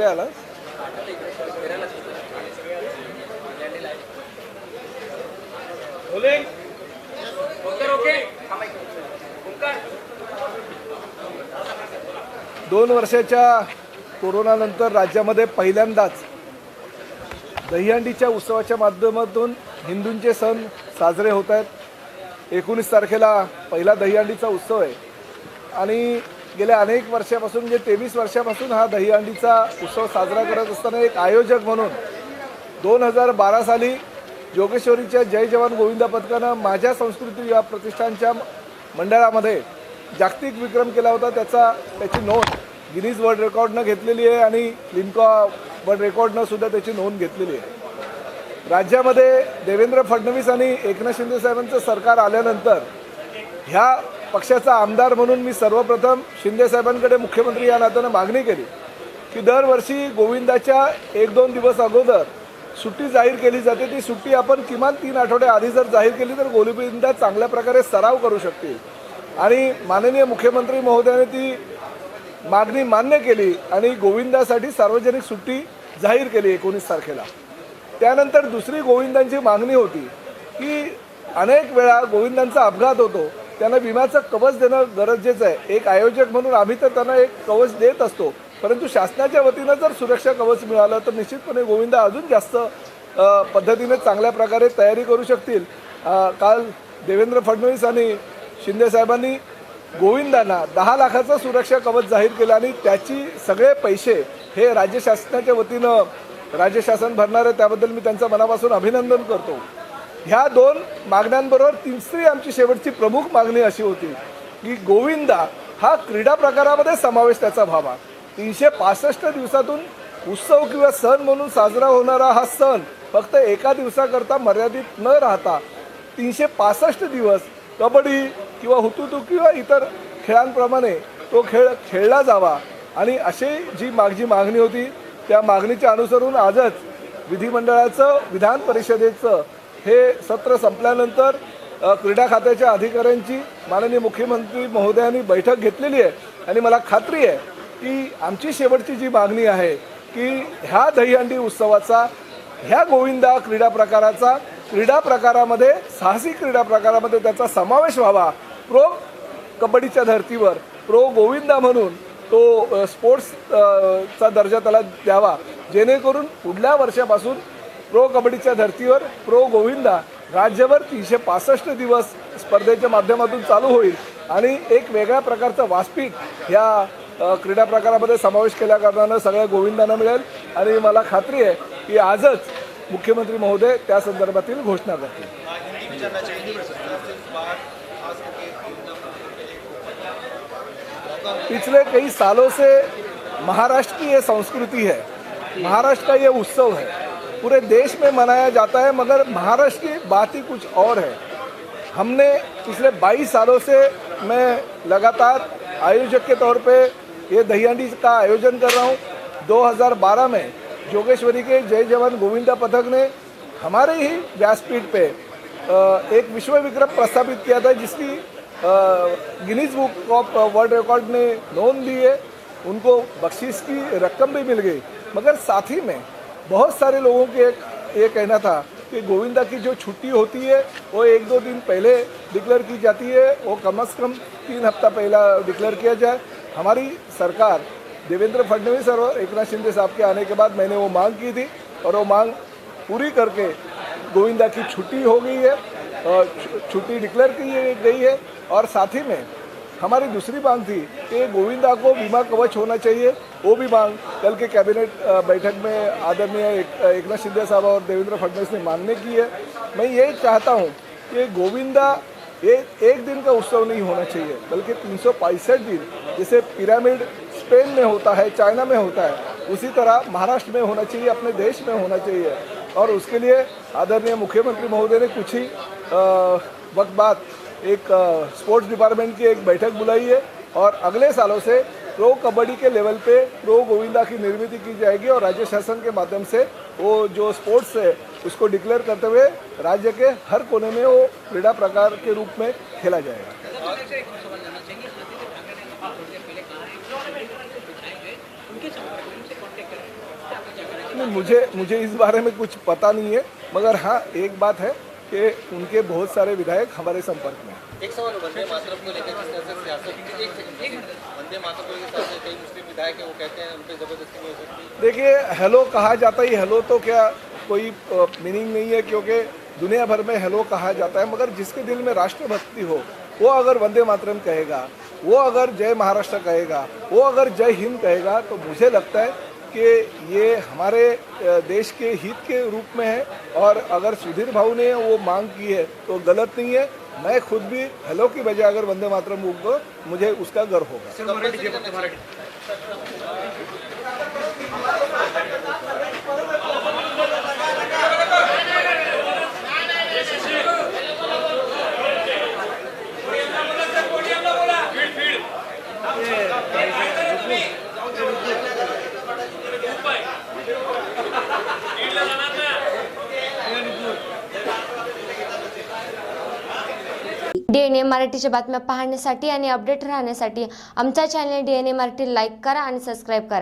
इकडे आला. दोन वर्षाच्या कोरोनानंतर राज्यामध्ये पहिल्यांदाच दहीहंडीच्या उत्सवाच्या माध्यमातून हिंदूंचे सण साजरे होत आहेत. 19 तारखेला पहिला दहीहंडीचा उत्सव आहे आणि गेल्या अनेक वर्षापासून म्हणजे 23 वर्षापासून हा दहीहंडीचा उत्सव साजरा करत असताना एक आयोजक म्हणून 2012 साली जोगेश्वरीच्या जय जवान गोविंदा पथकानं माझ्या संस्कृती या प्रतिष्ठानच्या मंडळामध्ये जागतिक विक्रम केला होता. त्याची नोंद गिनीज वर्ल्ड रेकॉर्डनं घेतलेली आहे आणि लिम्का वर्ल्ड रेकॉर्डनं सुद्धा त्याची नोंद घेतलेली आहे. राज्यामध्ये देवेंद्र फडणवीस आणि एकनाथ शिंदे साहेबांचं सरकार आल्यानंतर ह्या पक्षाचा आमदार म्हणून मी सर्वप्रथम शिंदे साहेबांकडे मुख्यमंत्री या नात्यानं मागणी केली की दरवर्षी गोविंदाच्या 1-2 दिवस अगोदर सुट्टी जाहीर केली जाते. ती सुट्टी आपण किमान 3 आठवडे आधी जर जाहीर केली तर गोविंदा चांगल्या प्रकारे सराव करू शकतील. आणि माननीय मुख्यमंत्री महोदयाने ती मागणी मान्य केली आणि गोविंदासाठी सार्वजनिक सुट्टी जाहीर केली 19 तारखेला. त्यानंतर दुसरी गोविंदांची मागणी होती की अनेक वेळा गोविंदांचा अपघात होतो, त्यांना विम्याचं कवच देणं गरजेचं आहे. एक आयोजक म्हणून आम्ही तर त्यांना एक कवच देत असतो, परंतु शासनाच्या वतीनं जर सुरक्षा कवच मिळालं तर निश्चितपणे गोविंदा अजून जास्त पद्धतीने चांगल्या प्रकारे तयारी करू शकतील. काल देवेंद्र फडणवीस आणि शिंदे साहेबांनी गोविंदांना 10 लाखाचं सुरक्षा कवच जाहीर केलं आणि त्याची सगळे पैसे हे राज्य शासनाच्या वतीनं राज्य शासन भरणार आहे. त्याबद्दल मी त्यांचं मनापासून अभिनंदन करतो. ह्या 2 मागण्यांबरोबर तिसरी आमची शेवटची प्रमुख मागणी अशी होती की गोविंदा हा क्रीडा प्रकारामध्ये समावेश त्याचा व्हावा. 365 दिवसातून उत्सव किंवा सण म्हणून साजरा होणारा हा सण फक्त एका दिवसाकरता मर्यादित न राहता 365 दिवस कबड्डी किंवा हुतुतू किंवा इतर खेळांप्रमाणे तो खेळ खेळला जावा. आणि अशी जी मागणी होती त्या मागणीच्या अनुसरून आजच विधिमंडळाचं विधान परिषदेचं हे सत्र संपल्यानंतर क्रीडा खात्याच्या अधिकाऱ्यांची माननीय मुख्यमंत्री महोदयांनी बैठक घेतलेली आहे आणि मला खात्री आहे की आमची शेवटची जी मागणी आहे की ह्या दहीहंडी उत्सवाचा ह्या गोविंदा क्रीडा प्रकारामध्ये साहसी क्रीडा प्रकारामध्ये त्याचा समावेश व्हावा. प्रो कबड्डीच्या धर्तीवर प्रो गोविंदा म्हणून तो स्पोर्ट्सचा दर्जा त्याला द्यावा, जेणेकरून पुढल्या वर्षापासून प्रो कबड्डीच्या धर्तीवर प्रो गोविंदा राज्यभर 365 दिवस स्पर्धेच्या माध्यमातून चालू होईल आणि एक वेगळ्या प्रकारचं व्यासपीठ ह्या क्रीडा प्रकारामध्ये समावेश केल्या कारणानं सगळ्या गोविंदांना मिळेल. आणि मला खात्री आहे की आजच मुख्यमंत्री महोदय त्या संदर्भातील घोषणा करतील. पिछले कई सालों से महाराष्ट्र की ये संस्कृति है, महाराष्ट्र का ये उत्सव है, पूरे देश में मनाया जाता है, मगर महाराष्ट्र की बात ही कुछ और है. हमने पिछले 22 सालों से मैं लगातार आयोजक के तौर पे ये दहीहंडी का आयोजन कर रहा हूँ. 2012 में जोगेश्वरी के जय जवान गोविंदा पथक ने हमारे ही व्यासपीठ पे एक विश्व विक्रम प्रस्थापित किया था, जिसकी Guinness book of world record ने नोंद ली है. उनको बख्शीश की रकम भी मिल गई, मगर साथ ही में बहुत सारे लोगों के ये कहना था कि गोविंदा की जो छुट्टी होती है वो 1-2 दिन पहले डिक्लेयर की जाती है, वो कम से कम 3 हफ्ता पहला डिक्लेयर किया जाए. हमारी सरकार देवेंद्र फडणवीस और एकनाथ शिंदे साहब के आने के बाद मैंने वो मांग की थी और वो मांग पूरी करके गोविंदा की छुट्टी हो गई है, छुट्टी डिक्लेयर की गई है. और साथ ही में हमारी दूसरी मांग थी कि गोविंदा को बीमा कवच होना चाहिए. वो भी मांग कल के कैबिनेट बैठक में आदरणीय एकनाथ शिंदे साहब और देवेंद्र फडणवीस ने मांगने की है. मैं ये चाहता हूँ कि गोविंदा ये एक दिन का उत्सव नहीं होना चाहिए, बल्कि 365 दिन, जैसे पिरामिड स्पेन में होता है, चाइना में होता है, उसी तरह महाराष्ट्र में होना चाहिए, अपने देश में होना चाहिए. और उसके लिए आदरणीय मुख्यमंत्री महोदय ने कुछ ही वक्त बाद एक स्पोर्ट्स डिपार्टमेंट की एक बैठक बुलाई है और अगले सालों से प्रो कबड्डी के लेवल पे प्रो गोविंदा की निर्मित की जाएगी और राज्य शासन के माध्यम से वो जो स्पोर्ट्स है उसको डिक्लेयर करते हुए राज्य के हर कोने में वो क्रीड़ा प्रकार के रूप में खेला जाएगा. मुझे इस बारे में कुछ पता नहीं है, मगर हाँ एक बात है कि उनके बहुत सारे विधायक हमारे संपर्क में हैं। एक सवाल वंदे मातरम को लेकर जिस तरह से सियासत वंदे मातरम को लेकर साथ कई मुस्लिम विधायक हैं, वो कहते हैं उन पर जबरदस्ती नहीं हो सकती। देखिए, हेलो कहा जाता है, हेलो तो क्या कोई मीनिंग नहीं है, क्योंकि दुनिया भर में हेलो कहा जाता है, मगर जिसके दिल में राष्ट्रभक्ति हो वो अगर वंदे मातरम कहेगा, वो अगर जय महाराष्ट्र कहेगा, वो अगर जय हिंद कहेगा, तो मुझे लगता है कि ये हमारे देश के हित के रूप में है। और अगर सुधीर भाऊ ने वो मांग की है तो गलत नहीं है। मैं खुद भी हेलो की बजाय अगर वंदे मातरम बोलूँगा, मुझे उसका गर्व होगा। DNA मराठीच्या बातम्या पाहण्यासाठी आणि अपडेट राहण्यासाठी आमचा चॅनल DNA मराठी लाईक करा आणि सबस्क्राईब करा।